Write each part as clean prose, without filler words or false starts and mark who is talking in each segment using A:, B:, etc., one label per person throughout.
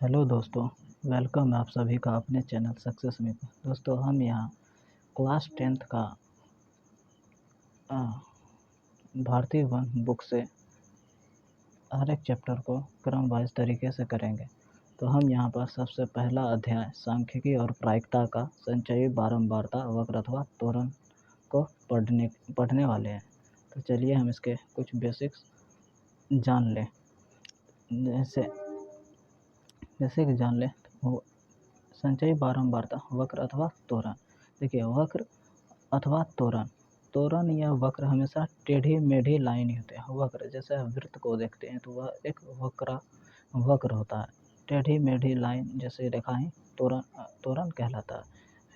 A: Hello दोस्तों, welcome है आप सभी का अपने चैनल सक्सेस में। दोस्तों, हम यहाँ क्लास 10th का भारतीय वन बुक से हर एक चैप्टर को क्रम वाइज तरीके से करेंगे। तो हम यहाँ पर सबसे पहला अध्याय सांख्यिकी और प्रायिकता का संचयी बारंबारता वक्र अथवा त्वरण को पढ़ने वाले हैं। तो चलिए हम इसके कुछ बेसिक्स जान लें। जैसे कि जान लें तो संचयी बारंबारता वक्र अथवा त्वरण। देखिए, वक्र अथवा त्वरण या वक्र हमेशा टेढ़ी मेढ़ी लाइन ही होते हैं। वक्र जैसे वृत्त को देखते हैं तो वह एक वक्र होता है। टेढ़ी मेढ़ी लाइन जैसे रेखाएं त्वरण कहलाता है।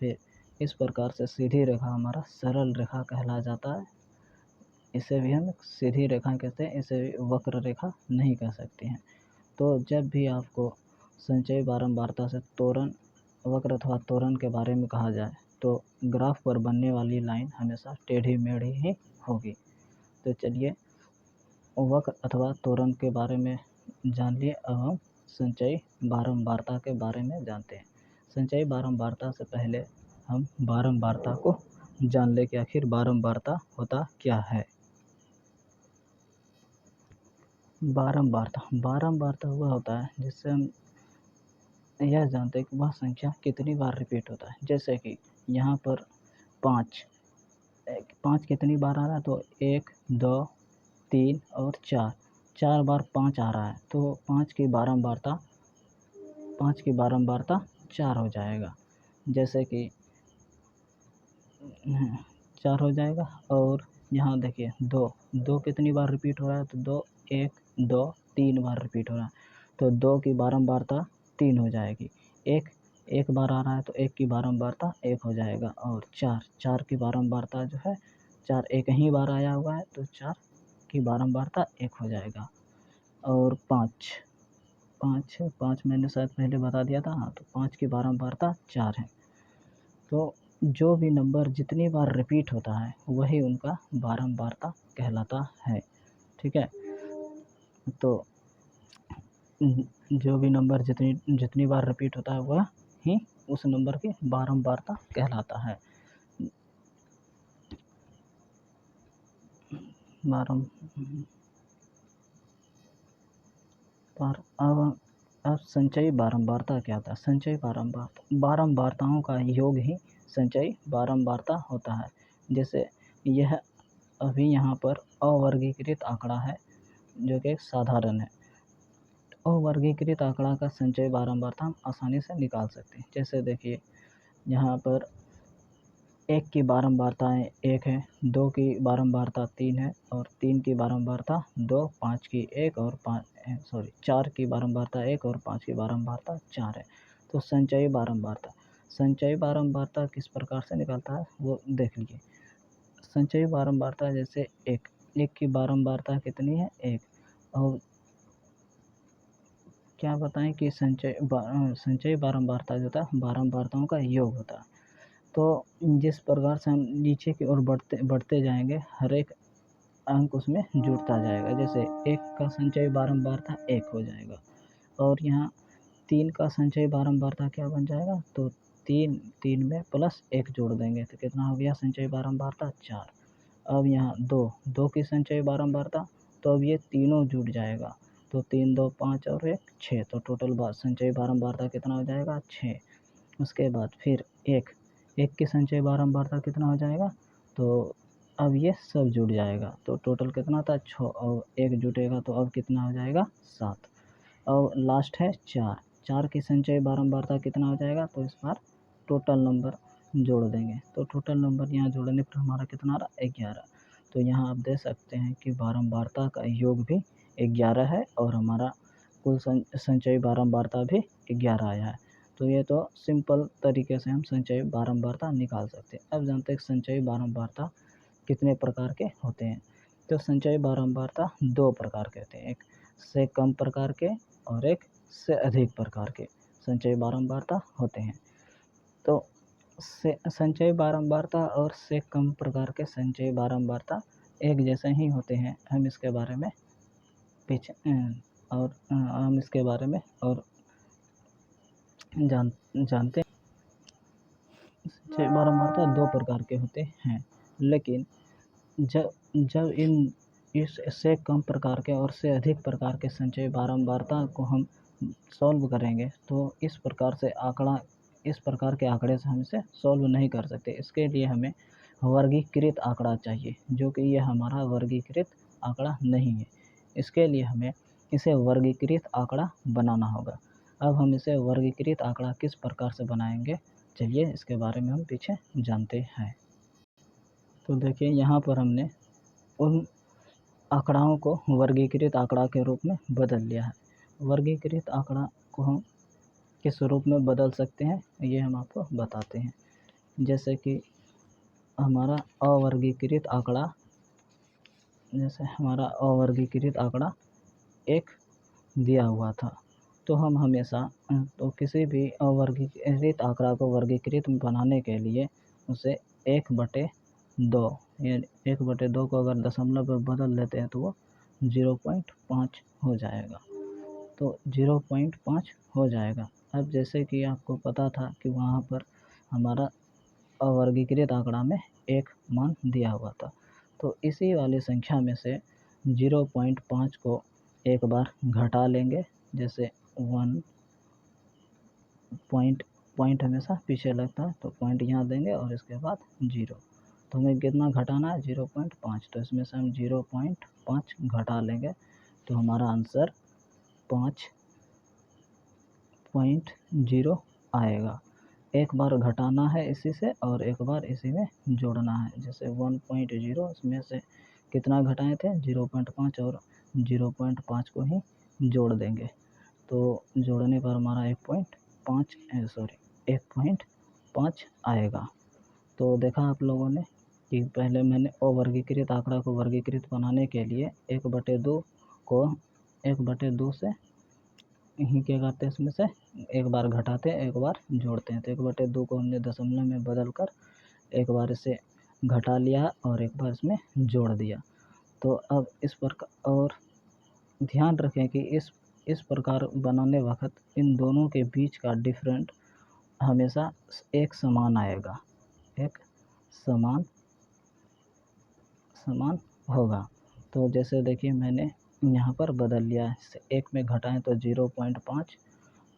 A: फिर इस प्रकार से सीधी रेखा हमारा सरल रेखा कहला जाता है। इसे भी हम सीधी रेखा कहते हैं, इसे भी वक्र रेखा नहीं कह सकते हैं। तो जब भी आपको संचयी बारंबारता से त्वरण वक्र अथवा त्वरण के बारे में कहा जाए तो ग्राफ पर बनने वाली लाइन हमेशा टेढ़ी मेढ़ी ही होगी। तो चलिए वक्र अथवा त्वरण के बारे में जान लिए। अब हम संचयी बारंबारता के बारे में जानते हैं। संचयी बारंबारता से पहले हम बारंबारता को जान ले कि आखिर बारंबारता होता क्या है। बारंबारता वह होता है जिससे हम यह जानते हैं कि वह संख्या कितनी बार रिपीट होता है। जैसे कि यहाँ पर पाँच कितनी बार आ रहा है, तो 1, 2, 3 और 4 बार 5 आ रहा है। तो 5 की बारंबारता 4 हो जाएगा। जैसे कि 4 हो जाएगा। और यहाँ देखिए 2 कितनी बार रिपीट हो रहा है, तो 2, 1, 2, 3 बार रिपीट हो रहा है। तो 2 की बारंबारता 3 हो जाएगी। एक बार आ रहा है तो 1 की बारंबारता 1 हो जाएगा। और 4 की बारंबारता जो है 4 एक ही बार आया हुआ है तो 4 की बारंबारता 1 हो जाएगा। और 5 मैंने शायद पहले बता दिया था। हाँ, तो 5 की बारंबारता 4 है। तो जो भी नंबर जितनी बार रिपीट होता है वही उनका बारंबारता कहलाता है। ठीक है, तो जो भी नंबर जितनी बार रिपीट होता है वह ही उस नंबर की बारंबारता कहलाता है। अब संचयी बारंबारता क्या होता है। संचयी बारंबारताओं का योग ही संचयी बारंबारता होता है। जैसे यह अभी यहाँ पर अवर्गीकृत आंकड़ा है जो कि एक साधारण है। अवर्गीकृत आंकड़ा का संचयी बारंबारता हम आसानी से निकाल सकते हैं। जैसे देखिए, यहाँ पर 1 की बारंबारताएँ 1 है, 2 की बारंबारता 3 है और 3 की बारंबारता 2, 5 की 1 और 4 की बारंबारता 1 और 5 की बारंबारता 4 है। तो संचयी बारंबारता किस प्रकार से निकलता है वो देख लीजिए। संचयी बारंबारता जैसे 1 की बारंबारता कितनी है, 1। और क्या बताएं कि संचयी बारंबारता जो होता है बारंबारताओं का योग होता है। तो जिस प्रकार से हम नीचे की ओर बढ़ते जाएंगे हर एक अंक उसमें जुड़ता जाएगा। जैसे 1 का संचयी बारंबारता 1 हो जाएगा। और यहाँ 3 का संचयी बारंबारता क्या बन जाएगा, तो 3 में प्लस 1 जोड़ देंगे तो कितना हो गया संचयी बारंबारता 4। अब यहाँ 2 की संचयी बारंबारता, तो अब ये तीनों जुड़ जाएगा। तो 3, 2, 5 और 1, 6। तो टोटल संचयी बारंबारता कितना हो जाएगा, 6। उसके बाद फिर 1 की संचयी बारंबारता कितना हो जाएगा, तो अब ये सब जुड़ जाएगा। तो टोटल कितना था, 6 और 1 जुटेगा तो अब कितना हो जाएगा, 7। और लास्ट है 4 की संचयी बारंबारता कितना हो जाएगा, तो इस बार टोटल नंबर जोड़ देंगे। तो टोटल नंबर यहाँ जोड़ने पर हमारा कितना आ रहा, 11। तो यहाँ आप देख सकते हैं कि बारंबारता का योग भी 11 है और हमारा कुल संचयी बारंबारता भी 11 आया है। तो ये तो सिंपल तरीके से हम संचयी बारंबारता निकाल सकते हैं। अब जानते हैं संचयी बारंबारता कितने प्रकार के होते हैं। तो संचयी बारंबारता 2 प्रकार के होते हैं, एक से कम प्रकार के और एक से अधिक प्रकार के संचयी बारंबारता होते हैं। तो संचयी बारंबारता और से कम प्रकार के संचयी बारंबारता एक जैसे ही होते हैं। हम इसके बारे में और जानते संचयी बारंबारता दो प्रकार के होते हैं, लेकिन जब जब इससे कम प्रकार के और से अधिक प्रकार के संचयी बारंबारता को हम सॉल्व करेंगे तो इस प्रकार के आंकड़े से हम इसे सॉल्व नहीं कर सकते। इसके लिए हमें वर्गीकृत आंकड़ा चाहिए, जो कि यह हमारा वर्गीकृत आंकड़ा नहीं है। इसके लिए हमें इसे वर्गीकृत आंकड़ा बनाना होगा। अब हम इसे वर्गीकृत आंकड़ा किस प्रकार से बनाएंगे, चलिए इसके बारे में हम पीछे जानते हैं। तो देखिए यहाँ पर हमने उन आंकड़ाओं को वर्गीकृत आंकड़ा के रूप में बदल लिया है। वर्गीकृत आंकड़ा को हम किस रूप में बदल सकते हैं, ये हम आपको बताते हैं। जैसे कि हमारा अवर्गीकृत आंकड़ा एक दिया हुआ था, तो हम हमेशा तो किसी भी अवर्गीकृत आंकड़ा को वर्गीकृत बनाने के लिए उसे 1/2 यानी 1/2 को अगर दशमलव में बदल लेते हैं तो वो 0.5 हो जाएगा। तो 0.5 हो जाएगा। अब जैसे कि आपको पता था कि वहाँ पर हमारा अवर्गीकृत आंकड़ा में एक मान दिया हुआ था, तो इसी वाली संख्या में से 0.5 को एक बार घटा लेंगे। जैसे 1 पॉइंट हमेशा पीछे लगता है, तो पॉइंट यहाँ देंगे और इसके बाद 0। तो हमें कितना घटाना है, 0.5। तो इसमें से हम 0.5 घटा लेंगे तो हमारा आंसर 5.0 आएगा। एक बार घटाना है इसी से और एक बार इसी में जोड़ना है। जैसे 1.0 इसमें से कितना घटाए थे, 0.5, और 0.5 को ही जोड़ देंगे तो जोड़ने पर हमारा 1.5 आएगा। तो देखा आप लोगों ने कि पहले मैंने अवर्गीकृत आंकड़ा को वर्गीकृत बनाने के लिए 1/2 को 1/2 से ही क्या करते हैं, इसमें से एक बार घटाते हैं एक बार जोड़ते हैं। तो 1/2 को हमने दशमलव में बदल कर एक बार इसे घटा लिया और एक बार इसमें जोड़ दिया। तो अब इस प्रकार, और ध्यान रखें कि इस प्रकार बनाने वक्त इन दोनों के बीच का डिफरेंट हमेशा एक समान आएगा, एक समान होगा। तो जैसे देखिए मैंने यहाँ पर बदल लिया है, एक में घटाएं तो 0.5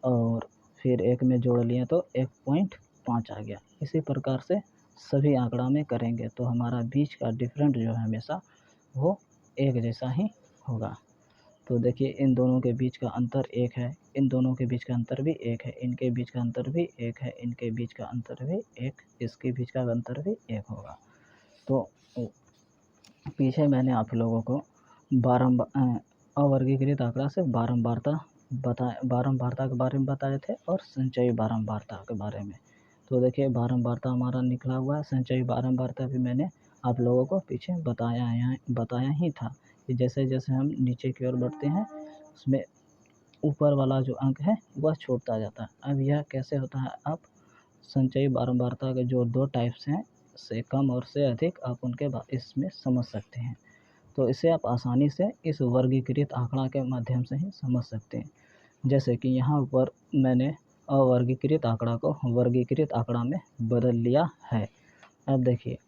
A: और फिर एक में जोड़ लिए तो 1.5 आ गया। इसी प्रकार से सभी आंकड़ा में करेंगे तो हमारा बीच का डिफरेंट जो है हमेशा वो एक जैसा ही होगा। तो देखिए इन दोनों के बीच का अंतर 1 है, इन दोनों के बीच का अंतर भी 1 है, इनके बीच का अंतर भी 1 है, इनके बीच का अंतर भी 1, इसके बीच का अंतर भी 1 होगा। तो पीछे मैंने आप लोगों को अवर्गीकृत आंकड़ा से बारंबारता के बारे में बताए थे और संचयी बारंबारता के बारे में। तो देखिए बारंबारता हमारा निकला हुआ है, संचयी बारंबारता भी मैंने आप लोगों को पीछे बताया ही था कि जैसे जैसे हम नीचे की ओर बढ़ते हैं उसमें ऊपर वाला जो अंक है वह छूटता जाता है। अब यह कैसे होता है, आप संचयी बारंबारता के जो 2 टाइप्स हैं, से कम और से अधिक, आप उनके इसमें समझ सकते हैं। तो इसे आप आसानी से इस वर्गीकृत आंकड़ा के माध्यम से ही समझ सकते हैं। जैसे कि यहाँ पर मैंने अवर्गीकृत आंकड़ा को वर्गीकृत आंकड़ा में बदल लिया है। अब देखिए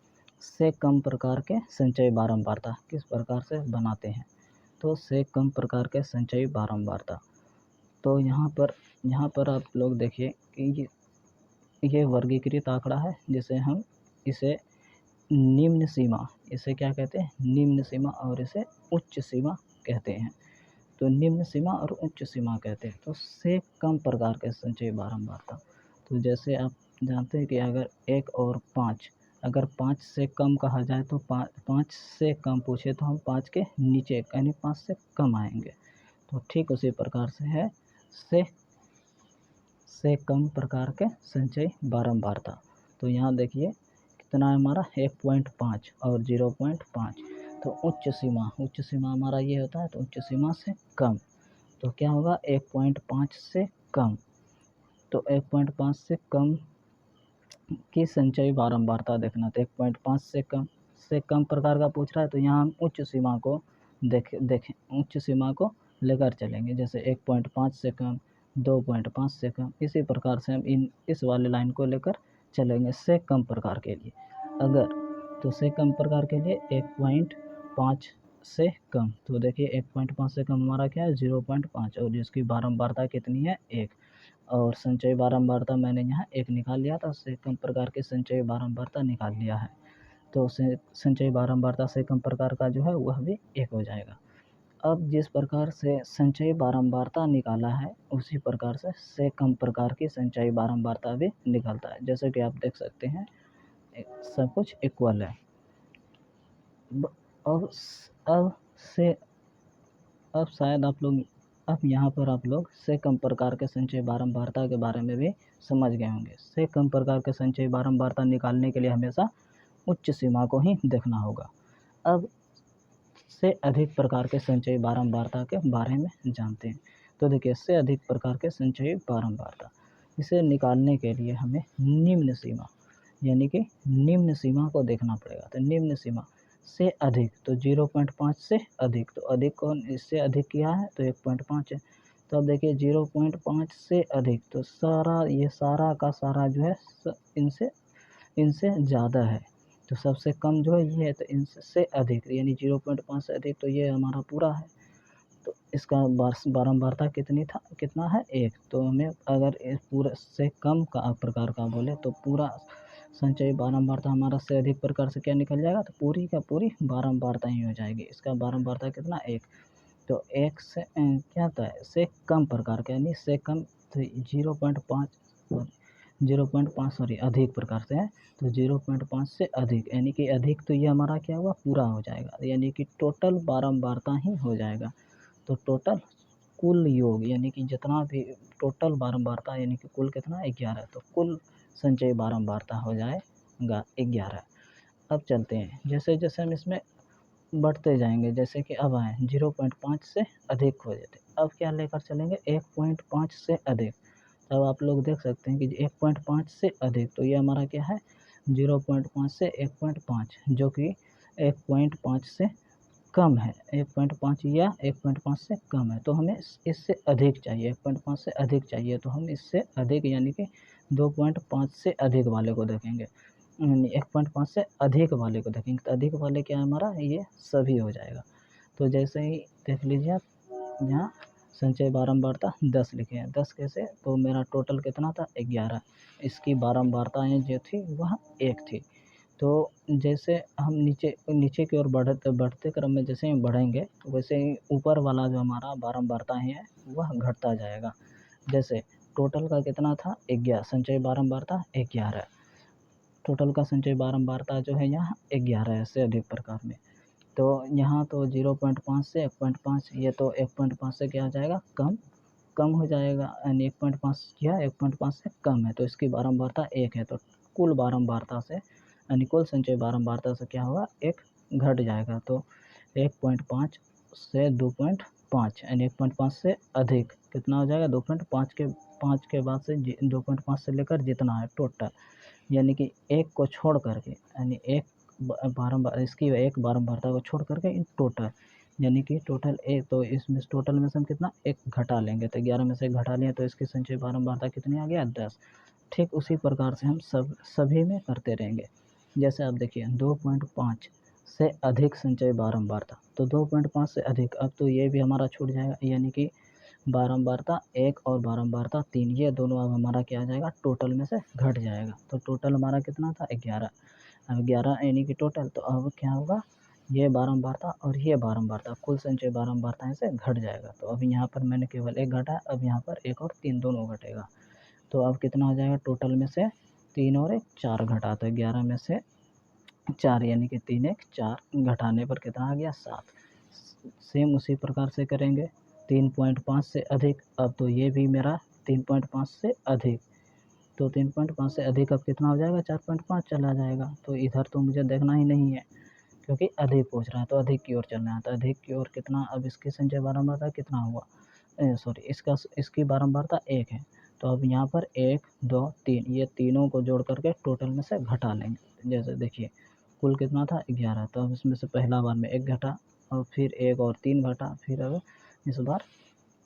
A: से कम प्रकार के संचयी बारंबारता किस प्रकार से बनाते हैं। तो से कम प्रकार के संचयी बारंबारता, तो यहाँ पर आप लोग देखिए कि ये वर्गीकृत आंकड़ा है, जिसे हम इसे निम्न सीमा, इसे क्या कहते हैं, निम्न सीमा, और इसे उच्च सीमा कहते हैं। तो निम्न सीमा और उच्च सीमा कहते हैं। तो से कम प्रकार के संचयी बारंबारता, तो जैसे आप जानते हैं कि अगर 1 और 5, अगर 5 से कम कहा जाए तो 5 से कम पूछे तो हम 5 के नीचे यानी 5 से कम आएंगे। तो ठीक उसी प्रकार से है से कम प्रकार के संचयी बारंबारता। तो यहाँ देखिए कितना है हमारा 1.5 और 0.5। तो उच्च सीमा हमारा ये होता है, तो उच्च सीमा से कम, तो क्या होगा 1.5 से कम। तो 1.5 से कम की संचयी बारंबारता देखना, तो 1.5 से कम प्रकार का पूछ रहा है, तो यहाँ हम उच्च सीमा को देखें उच्च सीमा को लेकर चलेंगे। जैसे 1.5 से कम, 2.5 से कम। इसी प्रकार से हम इस वाले लाइन को लेकर चलेंगे से कम प्रकार के लिए। अगर तो से कम प्रकार के लिए 1.5 से कम, तो देखिए 1.5 से कम हमारा क्या है 0.5, और जिसकी बारंबारता कितनी है 1, और संचयी बारंबारता मैंने यहाँ 1 निकाल लिया था, से कम प्रकार के संचयी बारंबारता निकाल लिया है। तो संचयी बारंबारता से कम प्रकार का जो है वह भी 1 हो जाएगा। अब जिस प्रकार से संचयी बारंबारता निकाला है उसी प्रकार से कम प्रकार की संचयी बारंबारता भी निकलता है। जैसे कि आप देख सकते हैं सब कुछ इक्वल है। अब शायद आप लोग अब यहाँ पर आप लोग से कम प्रकार के संचयी बारंबारता के बारे में भी समझ गए होंगे। से कम प्रकार के संचयी बारंबारता निकालने के लिए हमेशा उच्च सीमा को ही देखना होगा। अब से अधिक प्रकार के संचयी बारंबारता के बारे में जानते हैं। तो देखिए से अधिक प्रकार के संचयी बारंबारता, इसे निकालने के लिए हमें निम्न सीमा यानी कि निम्न सीमा को देखना पड़ेगा। तो निम्न सीमा से अधिक तो 0.5 से अधिक, तो अधिक कौन इससे अधिक क्या है तो 1.5 है। तो अब देखिए 0.5 से अधिक तो ये सारा का सारा जो है इनसे ज़्यादा है। तो सबसे कम जो है ये है, तो इनसे अधिक यानी 0.5 से अधिक तो ये हमारा पूरा है। तो इसका बारंबारता कितना है 1। तो हमें अगर इस पूरे से कम का प्रकार का बोले तो पूरा संचयी बारंबारता हमारा से अधिक प्रकार से क्या निकल जाएगा, तो पूरी का पूरी बारंबारता ही हो जाएगी। इसका बारंबारता कितना 1। तो 1 से क्या होता है से कम प्रकार का यानी से कम तो 0.5 सॉरी अधिक प्रकार से है। तो 0.5 से अधिक यानी कि अधिक तो ये हमारा क्या हुआ पूरा हो जाएगा, यानी कि टोटल बारंबारता ही हो जाएगा। तो टोटल कुल योग यानी कि जितना भी टोटल बारंबारता यानी कि कुल कितना 11, तो कुल संचयी बारंबारता हो जाएगा 11। अब चलते हैं जैसे जैसे हम इसमें बढ़ते जाएंगे, जैसे कि अब आए 0.5 से अधिक हो जाते, अब क्या लेकर चलेंगे 1.5 से अधिक। तब आप लोग देख सकते हैं कि 1.5 से अधिक तो ये हमारा क्या है 0.5 से 1.5, जो कि 1.5 से कम है, 1.5 या 1.5 से कम है। तो हमें इससे अधिक चाहिए, 1.5 से अधिक चाहिए, तो हम इससे अधिक यानी कि 2.5 से अधिक वाले को देखेंगे, 1.5 से अधिक वाले को देखेंगे। तो अधिक वाले क्या है हमारा ये सभी हो जाएगा। तो जैसे ही देख लीजिए आप यहाँ संचय बारंबारता 10 लिखे हैं, 10 कैसे तो मेरा टोटल कितना था 11, इसकी बारंबारताएँ जो थी वह 1 थी। तो जैसे हम नीचे की ओर बढ़ते क्रम में जैसे ही बढ़ेंगे वैसे ही ऊपर वाला जो हमारा बारंबारताएँ है वह घटता जाएगा। जैसे टोटल का कितना था 11, संचय बारंबारता 11, टोटल का संचय बारंबारता जो है यहाँ 11 है से अधिक प्रकार में। तो यहाँ तो 0.5 से 1.5, ये तो 1.5 से क्या हो जाएगा कम हो जाएगा, यानी 1.5 क्या 1.5 से कम है, तो इसकी बारंबारता 1 है। तो कुल बारंबारता से यानी कुल संचय बारंबारता से क्या होगा 1 घट जाएगा। तो 1.5 से 2.5 यानी 1.5 से अधिक कितना हो जाएगा 2.5 के 5 के बाद से 2.5 से लेकर जितना है टोटल, यानी कि 1 को छोड़ करके यानी एक बारंबार इसकी एक बारंबारता को छोड़ करके इन टोटल यानी कि टोटल 1, तो इसमें टोटल में से हम कितना 1 घटा लेंगे, तो 11 में से घटा लिया तो इसकी संचय बारंबारता कितनी आ गया 10। ठीक उसी प्रकार से हम सभी में करते रहेंगे। जैसे आप देखिए 2.5 से अधिक संचय बारंबारता, तो 2.5 से अधिक, अब तो ये भी हमारा छूट जाएगा, यानी कि बारंबारता 1 और बारंबारता 3 ये दोनों अब हमारा क्या आ जाएगा टोटल में से घट जाएगा। तो टोटल हमारा कितना था 11, अब 11 यानी कि टोटल, तो अब क्या होगा ये बारंबारता और ये बारंबारता कुल संचय बारंबारता से घट जाएगा। तो अब यहाँ पर मैंने केवल 1 घटा, अब यहाँ पर 1 और 3 दोनों घटेगा। तो अब कितना हो जाएगा टोटल में से 3 और 1 4 घटा, तो 11 में से 4 यानी कि 3 1 4 घटाने पर कितना आ गया 7। सेम उसी प्रकार से करेंगे 3.5 से अधिक, अब तो ये भी मेरा 3.5 से अधिक, तो 3.5 से अधिक अब कितना हो जाएगा 4.5 चला जाएगा। तो इधर तो मुझे देखना ही नहीं है क्योंकि अधिक पूछ रहा है, तो अधिक की ओर चलना है। तो अधिक की ओर कितना, अब इसकी संचय बारंबारता कितना हुआ सॉरी इसकी बारंबारता 1 है। तो अब यहाँ पर 1 2 3 ये तीनों को जोड़ करके टोटल में से घटा लेंगे। जैसे देखिए कुल कितना था 11, तो अब इसमें से पहला बार में 1 घटा और फिर 1 और 3 घटा, फिर अब इस बार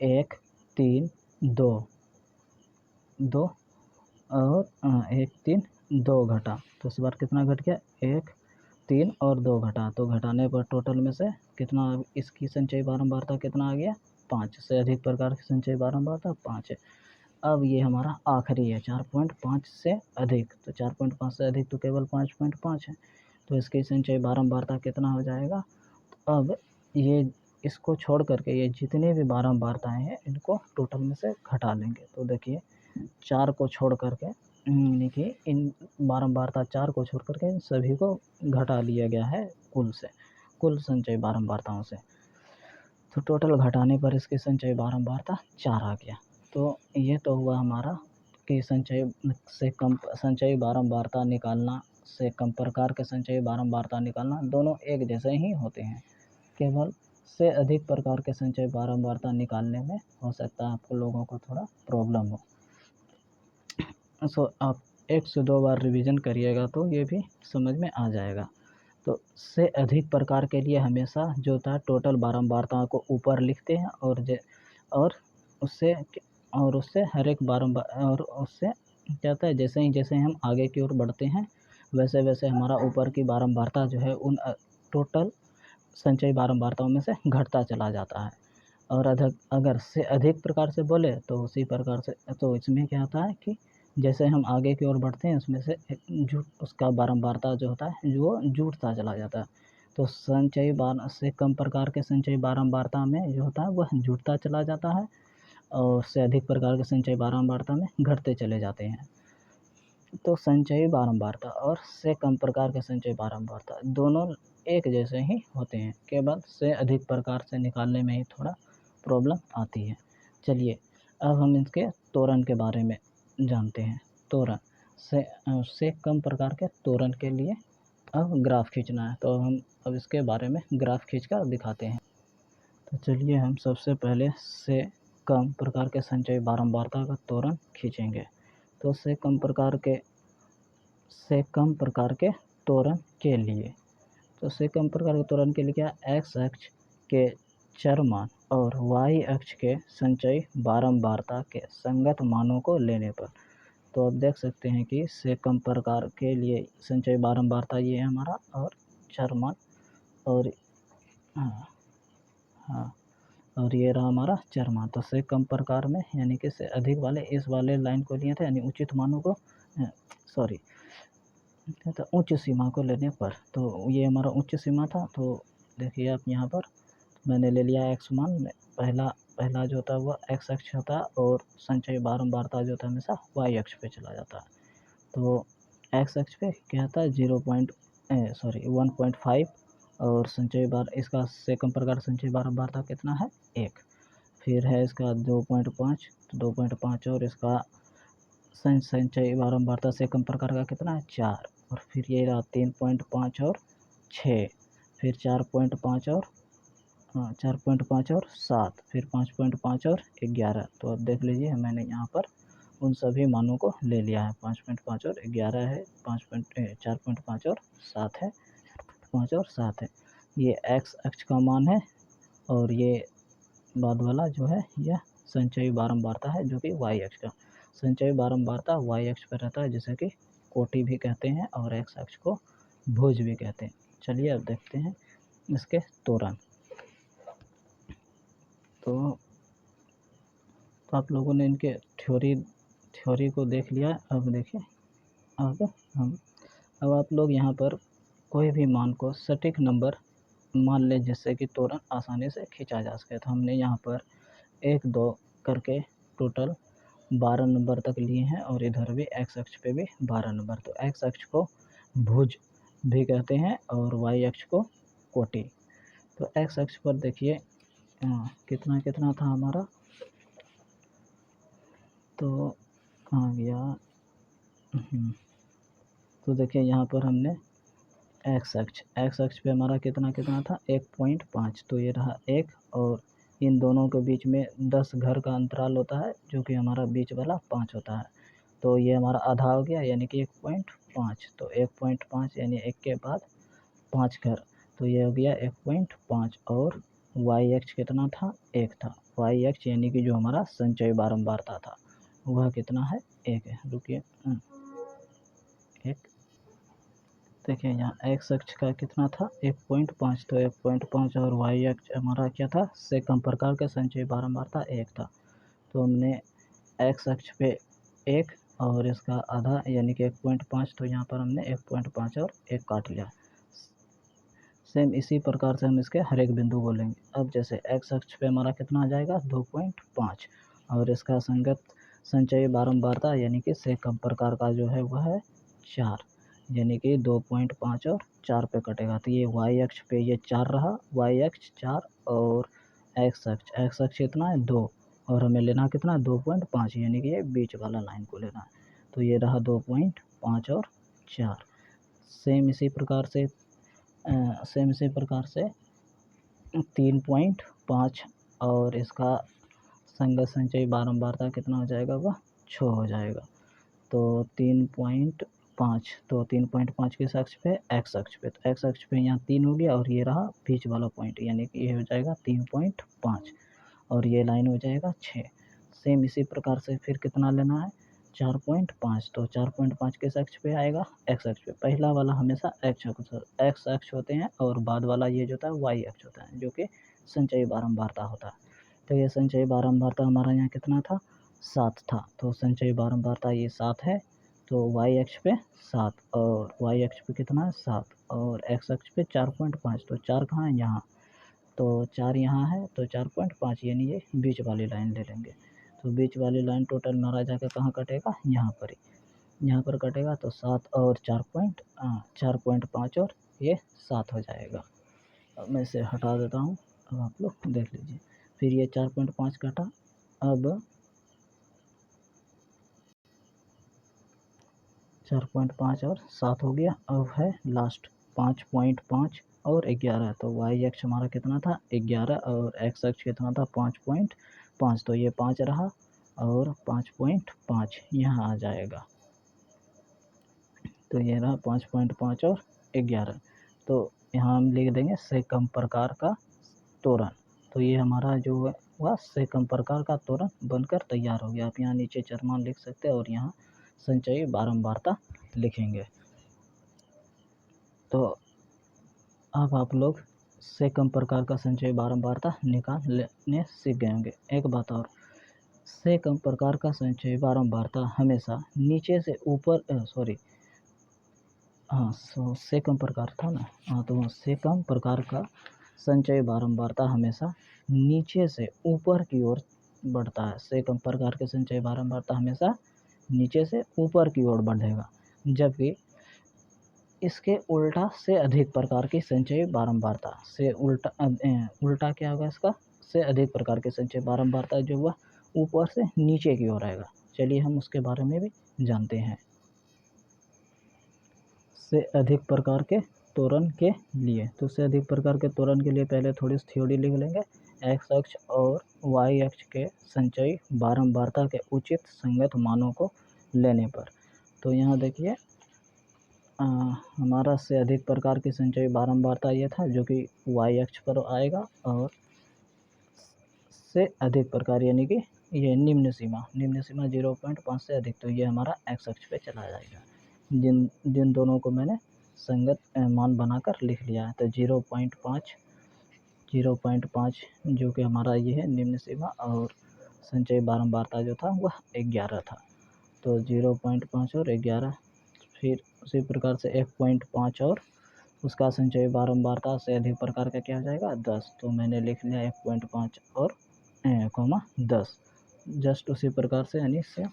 A: 1 3 2 2 और 1 3 2 घटा, तो इस बार कितना घट गया, 1 3 और 2 घटा, तो घटाने पर टोटल में से कितना, इसकी संचयी बारंबारता कितना आ गया, 5। से अधिक प्रकार की संचयी बारंबारता 5 है। अब ये हमारा आखिरी है 4.5 से अधिक, तो 4.5 से अधिक तो केवल 5.5 है, तो इसकी संचयी बारंबारता कितना हो जाएगा। अब ये इसको छोड़ करके ये जितनी भी बारंबारताएँ हैं इनको टोटल में से घटा लेंगे, तो देखिए 4 को छोड़ करके यानी कि इन बारंबारता 4 को छोड़ करके इन सभी को घटा लिया गया है कुल संचयी बारंबारताओं से, तो टोटल घटाने पर इसकी संचयी बारंबारता 4 आ गया। तो ये तो हुआ हमारा कि संचयी बारंबारता निकालना से कम प्रकार के संचयी बारंबारता निकालना दोनों एक जैसे ही होते हैं, केवल से अधिक प्रकार के संचयी बारंबारता निकालने में हो सकता है आपको लोगों को थोड़ा प्रॉब्लम हो। सो आप 1 से 2 बार रिवीजन करिएगा तो ये भी समझ में आ जाएगा। तो से अधिक प्रकार के लिए हमेशा जो होता है टोटल बारंबारताओं को ऊपर लिखते हैं और उससे हर एक बारंबार और उससे क्या होता है, जैसे ही हम आगे की ओर बढ़ते हैं वैसे वैसे हमारा ऊपर की बारंबारता जो है उन टोटल संचयी बारंबारताओं में से घटता चला जाता है। और अगर से अधिक प्रकार से बोले तो उसी प्रकार से, तो इसमें क्या होता है कि जैसे हम आगे की ओर बढ़ते हैं उसमें से उसका बारंबारता जो होता है वो जुड़ता चला जाता है, तो संचयी बार से कम प्रकार के संचयी बारंबारता में जो होता है वह जुड़ता चला जाता है और से अधिक प्रकार के संचयी बारंबारता में घटते चले जाते हैं। तो संचयी बारंबारता और से कम प्रकार के संचयी बारंबारता दोनों एक जैसे ही होते हैं, केवल से अधिक प्रकार से निकालने में ही थोड़ा प्रॉब्लम आती है। चलिए अब हम इसके त्वरण के बारे में जानते हैं। त्वरण से कम प्रकार के त्वरण के लिए अब ग्राफ खींचना है, तो हम अब इसके बारे में ग्राफ खींच कर दिखाते हैं। तो चलिए हम सबसे पहले से कम प्रकार के संचयी बारंबारता का त्वरण खींचेंगे। तो से कम प्रकार के त्वरण के लिए, तो से कम प्रकार के त्वरण के लिए क्या, एक्स अक्ष के चर मान और वाई अक्ष के संचयी बारंबारता के संगत मानों को लेने पर, तो आप देख सकते हैं कि से कम प्रकार के लिए संचयी बारंबारता ये है हमारा और चर मान, और हाँ और ये रहा हमारा चर मान। तो से कम प्रकार में यानी कि से अधिक वाले इस वाले लाइन को लिए थे, यानी उचित मानों को तो उच्च सीमा को लेने पर, तो ये हमारा उच्च सीमा था। तो देखिए आप यहाँ पर मैंने ले लिया एक्स मान, पहला जो होता है वह एक्स अक्ष होता है और संचयी बारंबारता जो होता है हमेशा वाई अक्ष पे चला जाता है। तो एक्स अक्ष पे क्या होता है 1.5 और इसका से कम प्रकार संचयी बारंबारता कितना है 1। फिर है इसका 2.5, तो 2.5 और इसका संचयी बारंबारता से कम प्रकार का कितना है 4, और फिर ये रहा 3.5 और 6, फिर 4.5 और 7, फिर 5.5 और 11। तो अब देख लीजिए मैंने यहाँ पर उन सभी मानों को ले लिया है, 5.5 और 11 है, 4.5 और 7 है, 5 और 7 है। ये एक्स अक्ष का मान है और ये बाद वाला जो है यह संचयी बारंबारता है जो कि वाई अक्ष का। संचयी बारंबारता वाई अक्ष पर रहता है जिसे कि कोटि भी कहते हैं और एक्स अक्ष को भुज भी कहते हैं। चलिए अब देखते हैं इसके त्वरण। तो आप लोगों ने इनके थ्योरी को देख लिया। अब देखिए अब आप लोग यहाँ पर कोई भी मान को सटीक नंबर मान लें जिससे कि त्वरण आसानी से खींचा जा सके। तो हमने यहाँ पर 1 2 करके टोटल 12 नंबर तक लिए हैं और इधर भी एक्स अक्ष पे भी 12 नंबर। तो एक्स अक्ष को भुज भी कहते हैं और वाई अक्ष को कोटि। तो एक्स अक्ष पर देखिए कितना कितना था हमारा, तो कहाँ गया, तो देखिए यहाँ पर हमने एक्स अक्ष पे हमारा कितना कितना था 1.5, तो ये रहा 1 और इन दोनों के बीच में 10 घर का अंतराल होता है जो कि हमारा बीच वाला 5 होता है। तो ये हमारा आधा हो गया यानी कि 1.5, तो 1.5 यानी 1 के बाद 5 घर, तो ये हो गया 1.5 और वाई अक्ष कितना था 1 था। वाई अक्ष यानी कि जो हमारा संचयी बारंबारता था वह कितना है, 1 है। रुकिए, 1 देखिए यहाँ एक्स अक्ष का कितना था, 1.5, तो 1.5 और वाई अक्ष हमारा क्या था, से कम प्रकार के संचयी बारंबारता 1 था। तो हमने एक्स अक्ष पे 1 और इसका आधा यानी कि 1.5, तो यहाँ पर हमने 1.5 और 1 काट लिया। सेम इसी प्रकार से हम इसके हर एक बिंदु को लेंगे। अब जैसे एक्स अक्ष पे हमारा कितना आ जाएगा, 2.5 और इसका संगत संचयी बारंबारता यानी कि से कम प्रकार का जो है वह है 4, यानी कि 2.5 और 4 पे कटेगा। तो ये वाई अक्ष पे ये 4 रहा, वाई अक्ष 4 और एक्स अक्ष कितना है, 2 और हमें लेना कितना, 2.5 यानी कि ये बीच वाला लाइन को लेना है। तो ये रहा 2.5 और 4। सेम इसी प्रकार से 3.5 और इसका संगत संचयी बारंबारता कितना हो जाएगा, वह 6 हो जाएगा। तो 3.5, तो 3.5 किस अक्ष पे, एक्स अक्ष पे, तो एक्स अक्ष पे यहाँ 3 हो गया और ये रहा बीच वाला पॉइंट यानी कि ये हो जाएगा 3.5 और ये लाइन हो जाएगा 6। सेम इसी प्रकार से फिर कितना लेना है, 4.5, तो 4.5 किस अक्ष पे आएगा, एक्स अक्ष पे। पहला वाला हमेशा एक्स अक्ष होते हैं और बाद वाला ये जो होता है वाई अक्ष होता है, जो कि संचयी बारंबारता होता है। तो ये संचयी बारंबारता हमारा यहाँ कितना था, 7 था। तो संचयी बारंबारता ये 7 है। तो वाई अक्ष पे 7 और वाई अक्ष पे कितना है, 7 और एक्स अक्ष पे 4.5, तो 4 कहाँ है, यहाँ, तो 4 यहाँ है, तो 4.5 यानी ये बीच वाली लाइन ले लेंगे। तो बीच वाली लाइन टोटल मारा जाकर कहाँ कटेगा, यहाँ पर ही, यहाँ पर कटेगा। तो 7 और 4.5 और ये 7 हो जाएगा। अब मैं इसे हटा देता हूँ, अब आप लोग देख लीजिए। फिर ये 4.5 कटा, अब 4.5 और 7 हो गया। अब है लास्ट 5.5 और 11। तो वाई अक्ष हमारा कितना था, 11 और एक्स अक्ष कितना था, 5.5। तो ये 5 रहा और 5.5 यहाँ आ जाएगा। तो ये रहा 5.5 और 11। तो यहाँ हम लिख देंगे से कम प्रकार का त्वरण। तो ये हमारा जो है वह से कम प्रकार का त्वरण बनकर तैयार हो गया। आप यहाँ नीचे चरमान लिख सकते हैं और यहाँ संचयी बारंबारता लिखेंगे। तो अब आप लोग से कम प्रकार का संचयी बारंबारता निकाल लेने सीख गए होंगे। एक बात और, से कम प्रकार का संचयी बारंबारता हमेशा नीचे से ऊपर से कम प्रकार था ना, तो से कम प्रकार का संचयी बारंबारता हमेशा नीचे से ऊपर की ओर बढ़ता है। से कम प्रकार के संचयी बारंबारता हमेशा नीचे से ऊपर की ओर बढ़ेगा, जबकि इसके उल्टा से अधिक प्रकार की संचयी बारंबारता से उल्टा क्या होगा इसका, से अधिक प्रकार के संचयी बारंबारता जो हुआ ऊपर से नीचे की ओर आएगा। चलिए हम उसके बारे में भी जानते हैं। से अधिक प्रकार के त्वरण के लिए, तो से अधिक प्रकार के त्वरण के लिए पहले थोड़ी सी थ्योरी लिख लेंगे। एक्स अक्ष और वाई अक्ष के संचयी बारंबारता के उचित संगत मानों को लेने पर, तो यहाँ देखिए हमारा से अधिक प्रकार की संचयी बारंबारता ये था जो कि वाई अक्ष पर आएगा, और से अधिक प्रकार यानी कि ये निम्न सीमा 0.5 से अधिक, तो ये हमारा एक्स अक्ष पे चला जाएगा। जिन दोनों को मैंने संगत मान बनाकर लिख लिया है। तो 0.5 जो कि हमारा ये है निम्न सीमा, और संचयी बारंबारता जो था वह 11 था। तो 0.5 और 11, फिर उसी प्रकार से 1.5 और उसका संचयी बारंबारता से अधिक प्रकार का क्या हो जाएगा, 10। तो मैंने लिख लिया 1.5 और 10। जस्ट उसी प्रकार से यानी से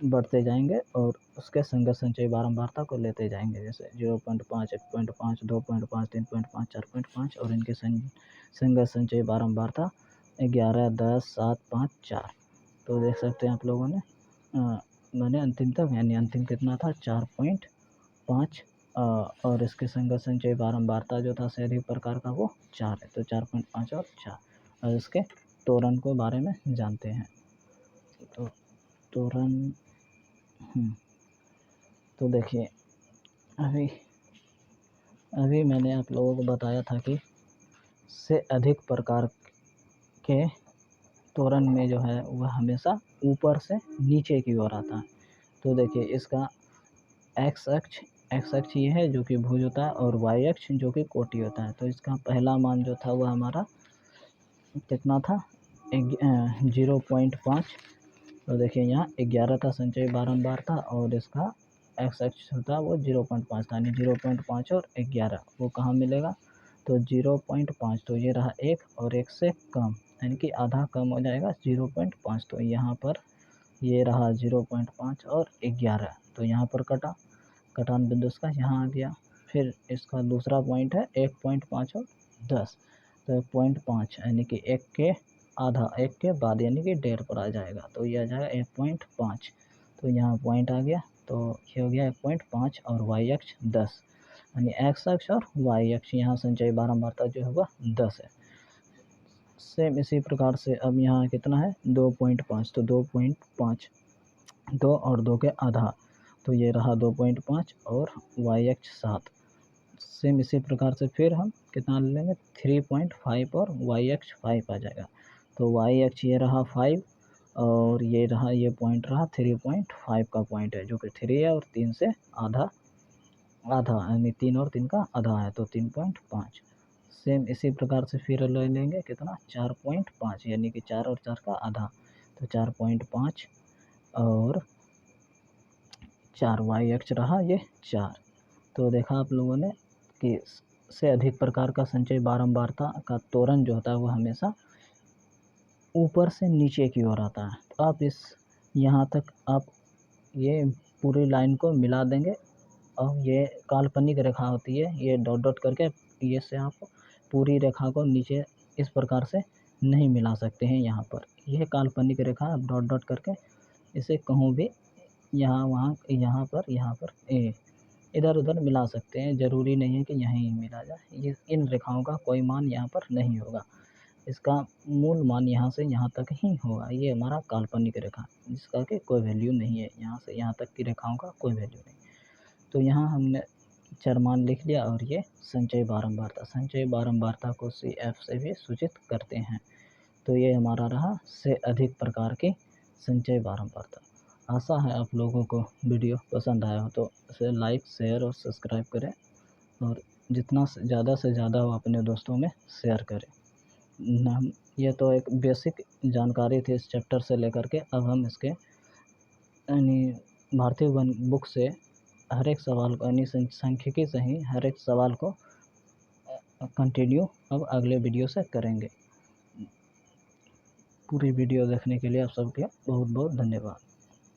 A: बढ़ते जाएंगे और उसके संगत संचयी बारंबारता को लेते जाएंगे, जैसे 0.5, 1.5, 2.5, 3.5, 4.5 और इनके संगत संचयी बारंबारता 11, 10, 7, 5, 4। तो देख सकते हैं आप लोगों ने मैंने अंतिम तक यानी अंतिम कितना था, 4.5 और इसके संगत संचयी बारंबारता जो था से अधिक प्रकार का वो 4 है। तो 4.5 और 4 और इसके त्वरण को बारे में जानते हैं। तो त्वरण तो देखिए अभी मैंने आप लोगों को बताया था कि से अधिक प्रकार के त्वरण में जो है वह हमेशा ऊपर से नीचे की ओर आता है। तो देखिए इसका एक्स अक्ष ये है जो कि भुज होता है, और वाई अक्ष जो कि कोटि होता है। तो इसका पहला मान जो था वह हमारा कितना था, 0.5। तो देखिए यहाँ 11 था, संचय बारंबार था, और इसका एक्स अक्ष होता है वो 0.5 था, यानी 0.5 और 11 वो कहाँ मिलेगा, तो 0.5। तो ये रहा 1 और 1 से कम, यानी कि आधा कम हो जाएगा 0.5। तो यहाँ पर ये रहा 0.5 और 11, तो यहाँ पर कटान बिंदु इसका यहाँ आ गया। फिर इसका दूसरा पॉइंट है 1.5 और 10। तो 1.5 यानी कि 1 के आधा, 1 के बाद यानी कि 1.5 पर आ जाएगा, तो ये आ जाएगा 1.5। तो यहाँ पॉइंट आ गया, तो ये हो गया 1.5 और वाई अक्ष 10, यानी एक्स अक्ष और वाई अक्ष यहाँ संचय बारंबारता जो है वह 10 है। सेम इसी प्रकार से अब यहाँ कितना है 2.5, तो 2.5 2 और 2 के आधा, तो ये रहा 2.5 और वाई अक्ष 7। सेम इसी प्रकार से फिर हम कितना ले लेंगे 3.5 और वाई अक्ष 5 आ जाएगा। तो वाई अक्ष ये रहा 5 और ये रहा, ये पॉइंट रहा 3.5 का पॉइंट है, जो कि 3 है और 3 से आधा यानी 3 और 3 का आधा है, तो 3.5। सेम इसी प्रकार से फिर ले लेंगे कितना 4.5, यानी कि 4 और 4 का आधा, तो 4.5 और 4 वाई अक्ष रहा ये 4। तो देखा आप लोगों ने कि से अधिक प्रकार का संचय बारंबारता का त्वरण जो होता है वो हमेशा ऊपर से नीचे की ओर आता है। तो आप इस यहाँ तक आप ये पूरी लाइन को मिला देंगे, और ये काल्पनिक रेखा होती है, ये डॉट डॉट करके ये से आप पूरी रेखा को नीचे इस प्रकार से नहीं मिला सकते हैं। यहाँ पर यह काल्पनिक रेखा आप डॉट डॉट करके इसे कहूँ भी यहाँ वहाँ यहाँ पर इधर उधर मिला सकते हैं, ज़रूरी नहीं है कि यहीं मिला जाए। ये इन रेखाओं का कोई मान यहाँ पर नहीं होगा, इसका मूल मान यहाँ से यहाँ तक ही होगा। ये हमारा काल्पनिक रेखा जिसका कि कोई वैल्यू नहीं है, यहाँ से यहाँ तक की रेखाओं का कोई वैल्यू नहीं। तो यहाँ हमने चर मान लिख लिया, और ये संचय बारंबारता को CF से भी सूचित करते हैं। तो ये हमारा रहा से अधिक प्रकार की संचय बारंबारता। आशा है आप लोगों को वीडियो पसंद आया हो, तो इसे लाइक शेयर और सब्सक्राइब करें, और जितना से ज़्यादा हो अपने दोस्तों में शेयर करें। ये तो एक बेसिक जानकारी थी इस चैप्टर से लेकर के, अब हम इसके यानी भारतीय बुक से हर एक सवाल को, यानी सांख्यिकी से ही हर एक सवाल को कंटिन्यू अब अगले वीडियो से करेंगे। पूरी वीडियो देखने के लिए आप सबका बहुत बहुत धन्यवाद।